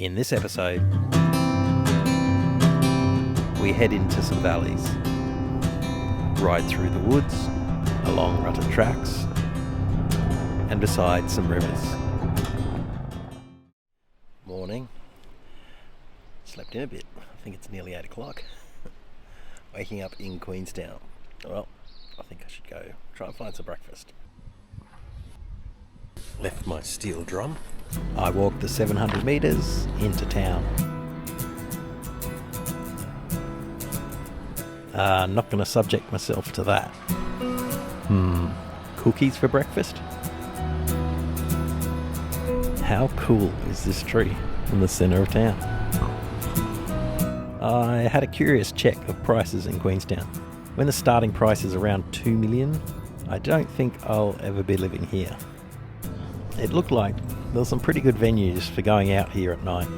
In this episode, we head into some valleys, ride through the woods, along rutted tracks, and beside some rivers. Morning. Slept in a bit. I think it's nearly 8 o'clock. Waking up in Queenstown. Well, I think I should go try and find some breakfast. Left my steel drum. I walked the 700 metres into town. Not going to subject myself to that. Cookies for breakfast? How cool is this tree in the centre of town? I had a curious check of prices in Queenstown. When the starting price is around 2 million, I don't think I'll ever be living here. It looked like there were some pretty good venues for going out here at night.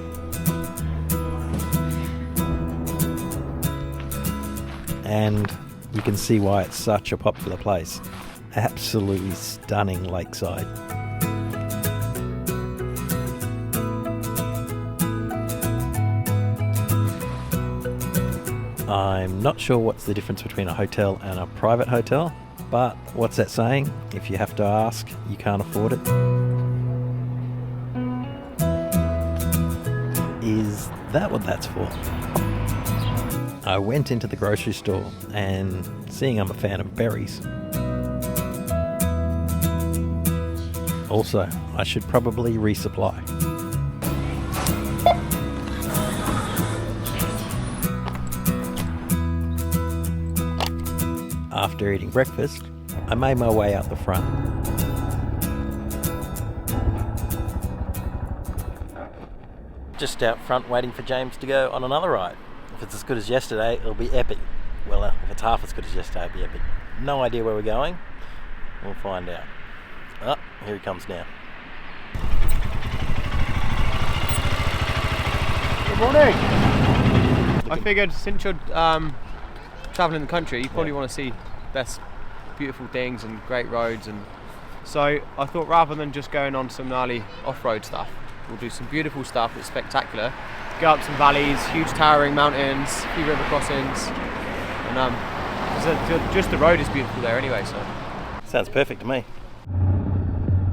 And you can see why it's such a popular place. Absolutely stunning lakeside. I'm not sure what's the difference between a hotel and a private hotel, but what's that saying? If you have to ask, you can't afford it. Is that what that's for? I went into the grocery store and seeing I'm a fan of berries. Also, I should probably resupply. After eating breakfast, I made my way out the front. Just out front waiting for James to go on another ride. If it's as good as yesterday, it'll be epic. Well, if it's half as good as yesterday, it'll be epic. No idea where we're going. We'll find out. Oh, here he comes now. Good morning. I figured since you're travelling the country, you probably want to see best beautiful things and great roads, and so I thought rather than just going on some gnarly off-road stuff, we'll do some beautiful stuff that's spectacular. Go up some valleys, huge towering mountains, a few river crossings, and just the road is beautiful there anyway. So sounds perfect to me.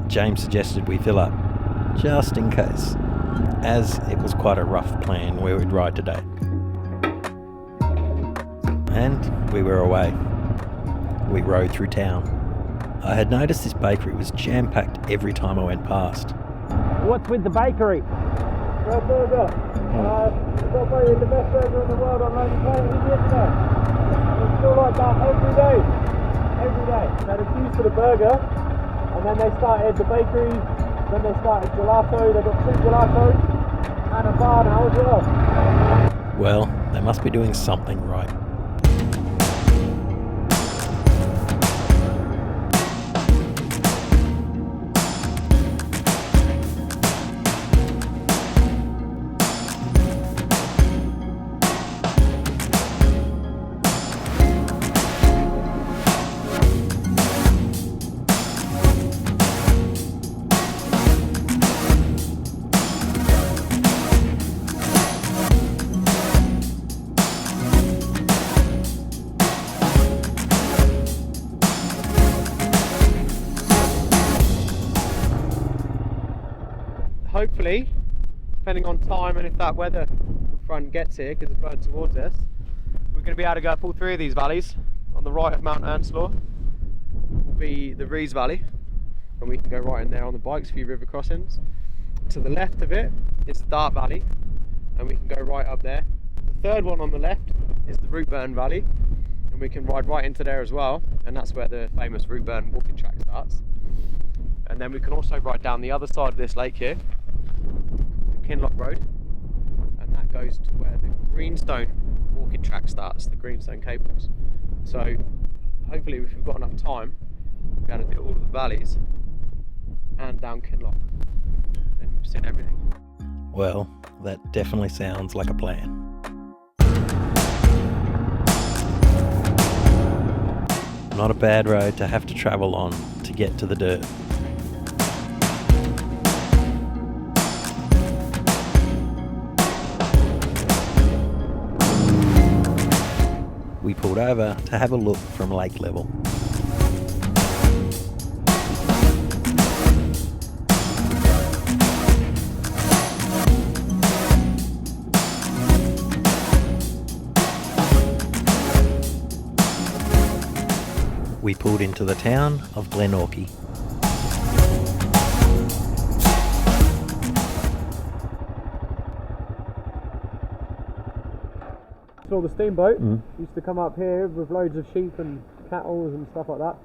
James suggested we fill up, just in case, as it was quite a rough plan where we'd ride today. And we were away. We rode through town. I had noticed this bakery was jam-packed every time I went past. What's with the bakery? Red burger. Got voted the best burger in the world on Lonely Planet yesterday. It's still like that every day. Every day. They had a queue for the burger, and then they started the bakery, then they started gelato. They got 2 gelatos and a bar now as well. Well, they must be doing something right. hopefully, depending on time and if that weather front gets here, because it's blowing towards us, we're going to be able to go up all 3 of these valleys. On the right of Mount Earnslaw will be the Rees Valley, and we can go right in there on the bikes, a few river crossings. To the left of it is the Dart Valley, and we can go right up there. The third one on the left is the Routeburn Valley, and we can ride right into there as well, and that's where the famous Routeburn walking track starts. And then we can also ride down the other side of this lake here, the Kinloch Road, and that goes to where the Greenstone walking track starts, the Greenstone cables. So hopefully, if we've got enough time, we'll be able to do all of the valleys and down Kinloch, then we've seen everything. Well, that definitely sounds like a plan. Not a bad road to have to travel on to get to the dirt. we pulled over to have a look from lake level. We pulled into the town of Glenorchy. Saw the steamboat. Used to come up here with loads of sheep and cattle and stuff like that,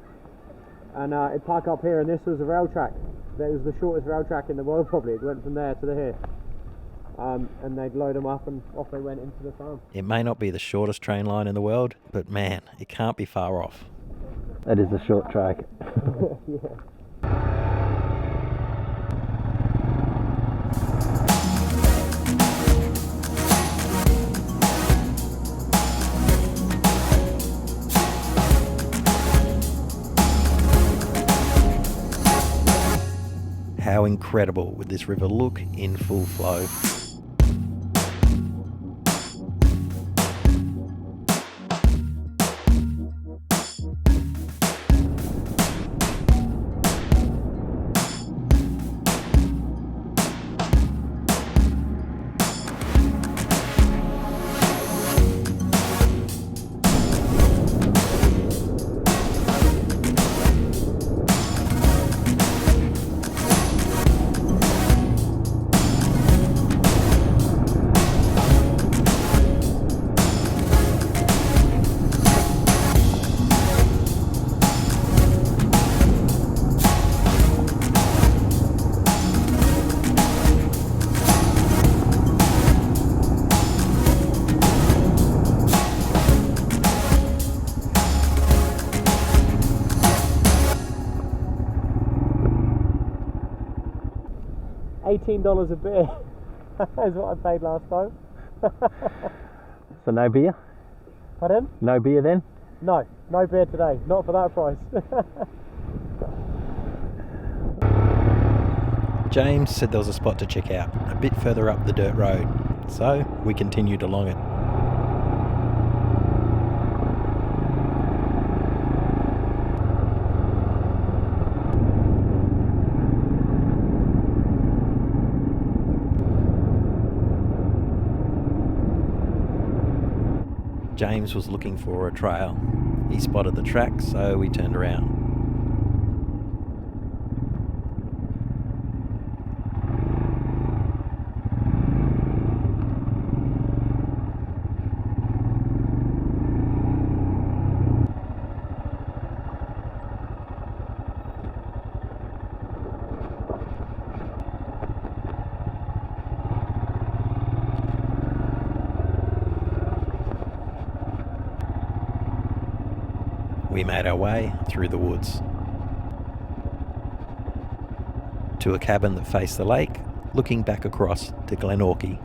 and it'd park up here, and this was a rail track. That was the shortest rail track in the world, probably. It went from there to here, and they'd load them up and off they went into the farm. It may not be the shortest train line in the world, but man, it can't be far off. That is a short track. Yeah. How incredible would this river look in full flow? $18 a beer is what I paid last time. So no beer? Pardon? No beer then? No beer today, not for that price. James said there was a spot to check out, a bit further up the dirt road, so we continued along it. James was looking for a trail. He spotted the track, so we turned around. We made our way through the woods to a cabin that faced the lake, looking back across to Glenorchy.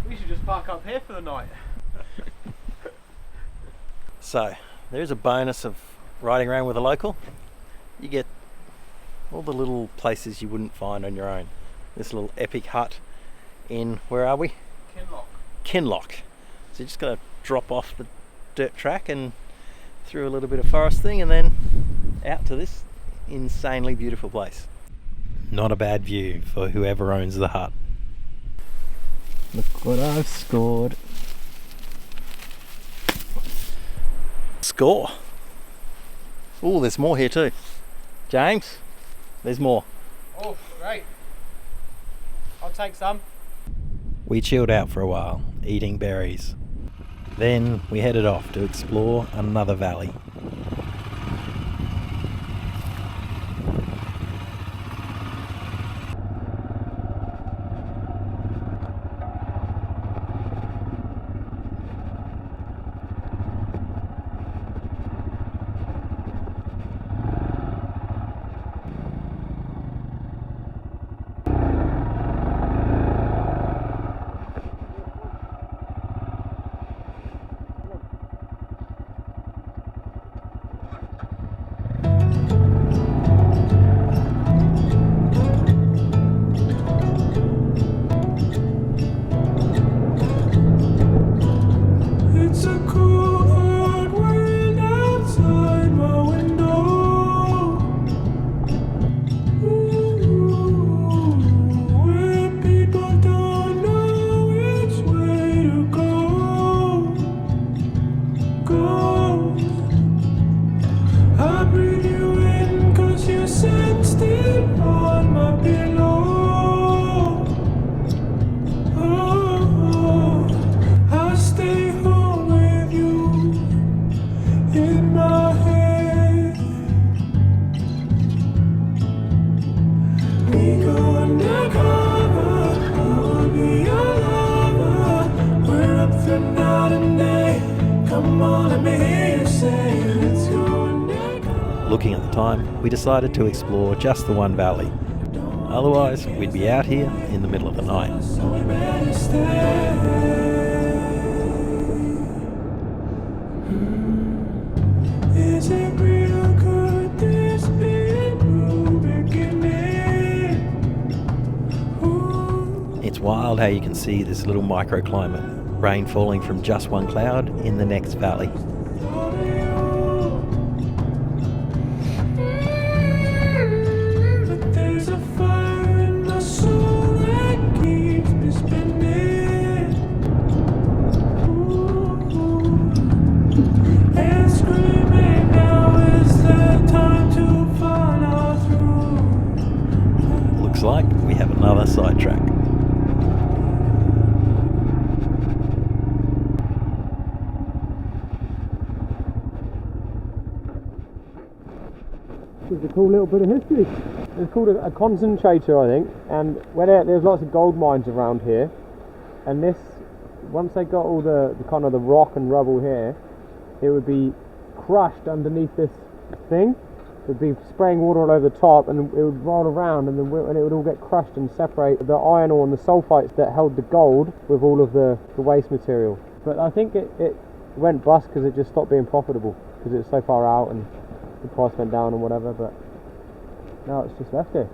We should just park up here for the night. So, there's a bonus of riding around with a local. You get all the little places you wouldn't find on your own. This little epic hut in, where are we? Kinloch. Kinloch. So you just got to drop off the dirt track and through a little bit of forest thing and then out to this insanely beautiful place. Not a bad view for whoever owns the hut. Look what I've scored. Score. Oh, there's more here too. James, there's more. Oh, great. I'll take some. We chilled out for a while, eating berries. Then we headed off to explore another valley. Come on, let me hear you say let's go undercover. Looking at the time, we decided to explore just the one valley. Otherwise, we'd be out here in the middle of the night. So we better stay. Is it real? Could this be a new beginning? Ooh. It's wild how you can see this little microclimate, rain falling from just one cloud in the next valley. But there's a fire in my soul that keeps me spinning. Ooh. And screaming, now is the time to follow through. Looks like we have another sidetrack. This is a cool little bit of history. It's called a concentrator, I think, and there's lots of gold mines around here, and this, once they got all the kind of the rock and rubble here, it would be crushed underneath this thing. It would be spraying water all over the top, and it would roll around, and it would all get crushed and separate the iron ore and the sulfites that held the gold with all of the waste material. But I think it went bust because it just stopped being profitable because it's so far out and the price went down and whatever, but now it's just left here.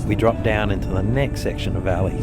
We drop down into the next section of valley.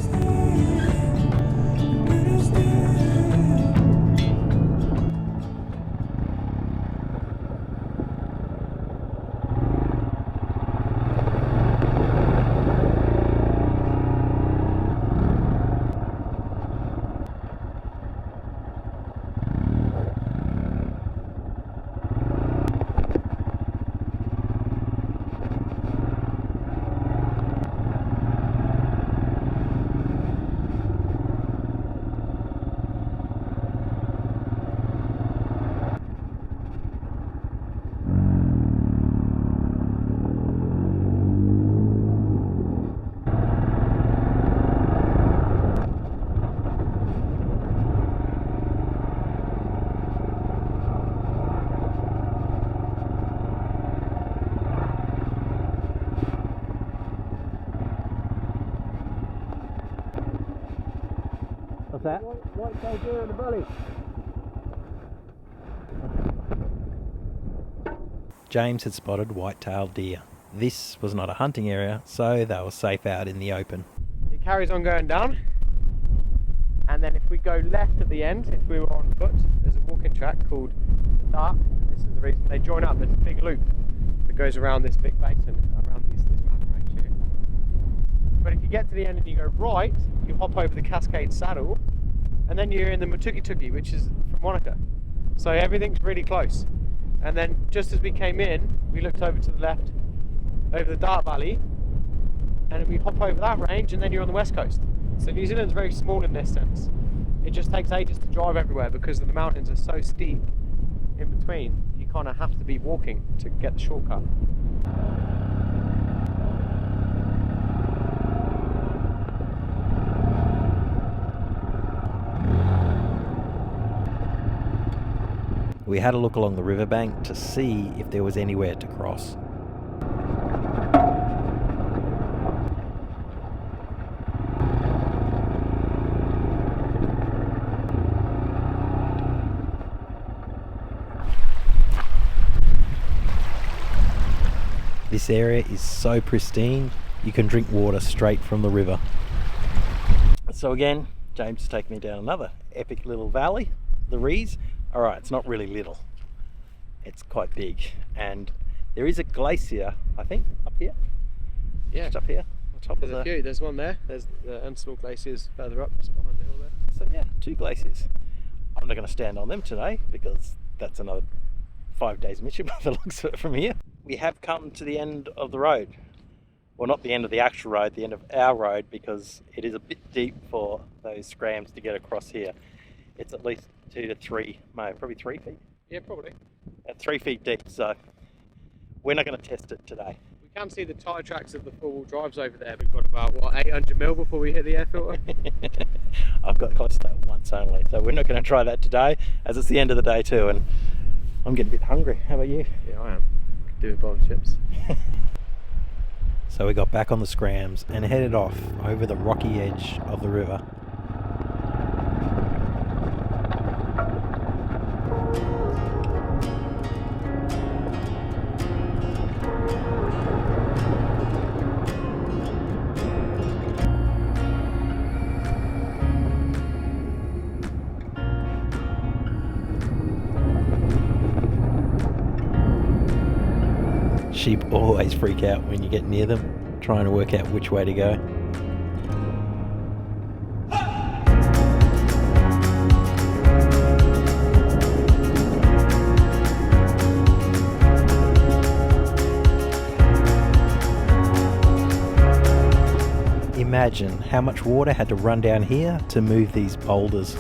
What's that? White-tailed deer in the valley. James had spotted white-tailed deer. This was not a hunting area, so they were safe out in the open. It carries on going down, and then if we go left at the end, if we were on foot, there's a walking track called the Dart. This is the reason they join up. There's a big loop that goes around this big basin, around this mountain range here. But if you get to the end and you go right, you hop over the Cascade Saddle, and then you're in the Mutuki, which is from Wanaka. So everything's really close. And then just as we came in, we looked over to the left, over the Dart Valley, and we hop over that range, and then you're on the west coast. So New Zealand's very small in this sense. It just takes ages to drive everywhere because the mountains are so steep in between. You kind of have to be walking to get the shortcut. We had a look along the riverbank to see if there was anywhere to cross. This area is so pristine, you can drink water straight from the river. So again, James has taken me down another epic little valley, the Rees. Alright, it's not really little, it's quite big, and there is a glacier, I think, up here. Yeah, Just up here, on top there's of a few. There's one there. There's the Enslow glaciers further up, just behind the hill there. So yeah, 2 glaciers. I'm not going to stand on them today because that's another 5 days mission by the looks of it from here. We have come to the end of the road. Well, not the end of the actual road, the end of our road, because it is a bit deep for those Scrams to get across here. It's at least 2 to 3, probably 3 feet. Yeah, probably. At 3 feet deep, so we're not going to test it today. We can see the tyre tracks of the four-wheel drives over there. We've got about, what, 800 mil before we hit the air filter? I've got close to that once only, so we're not going to try that today, as it's the end of the day too, and I'm getting a bit hungry. How about you? Yeah, I am. Could do a bowl of chips. So we got back on the Scrams and headed off over the rocky edge of the river. Sheep always freak out when you get near them, trying to work out which way to go. Imagine how much water had to run down here to move these boulders.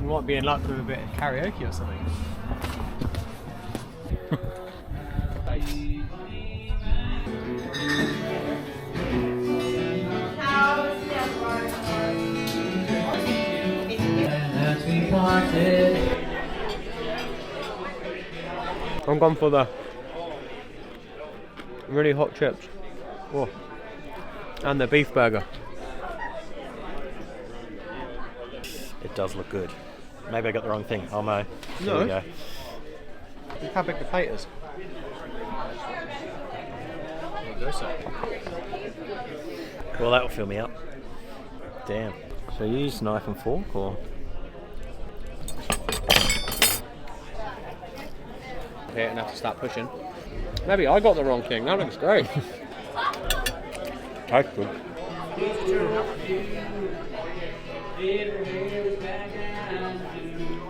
We might be in luck with a bit of karaoke or something. I'm gone for the really hot chips. Oh. And the beef burger. It does look good. Maybe I got the wrong thing. Oh no. There No. we go. Look how big the plate is. There you go, sir. Well, that'll fill me up. Damn. Should I use knife and fork or? Here and have to start pushing. Maybe I got the wrong thing. That looks great. That's good.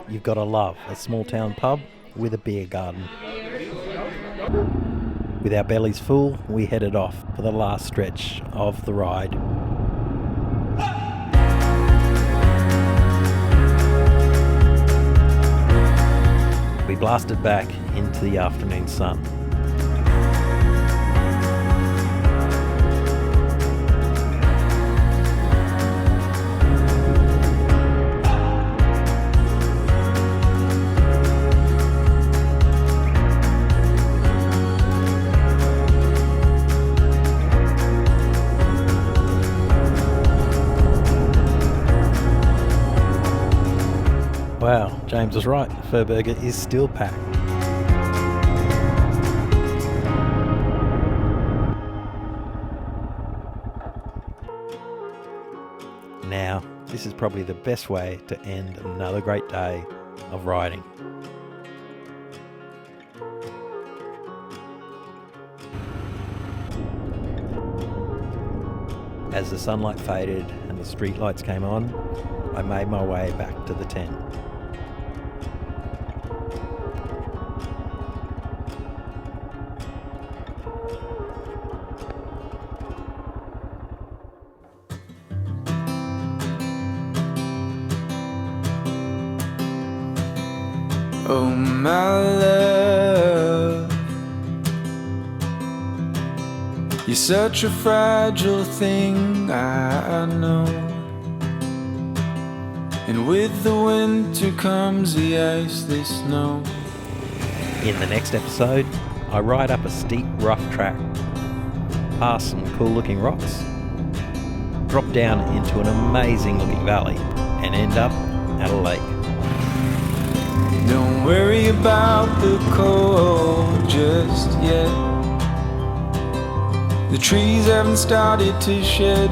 You've got to love a small town pub with a beer garden. With our bellies full, we headed off for the last stretch of the ride. We blasted back into the afternoon sun. Wow, James was right. The fur burger is still packed. Now, this is probably the best way to end another great day of riding. As the sunlight faded and the street lights came on, I made my way back to the tent. Oh my love, you're such a fragile thing, I know. And with the winter comes the ice, the snow. In the next episode, I ride up a steep, rough track, past some cool looking rocks, drop down into an amazing looking valley, and end up at a lake. Don't worry about the cold just yet. The trees haven't started to shed.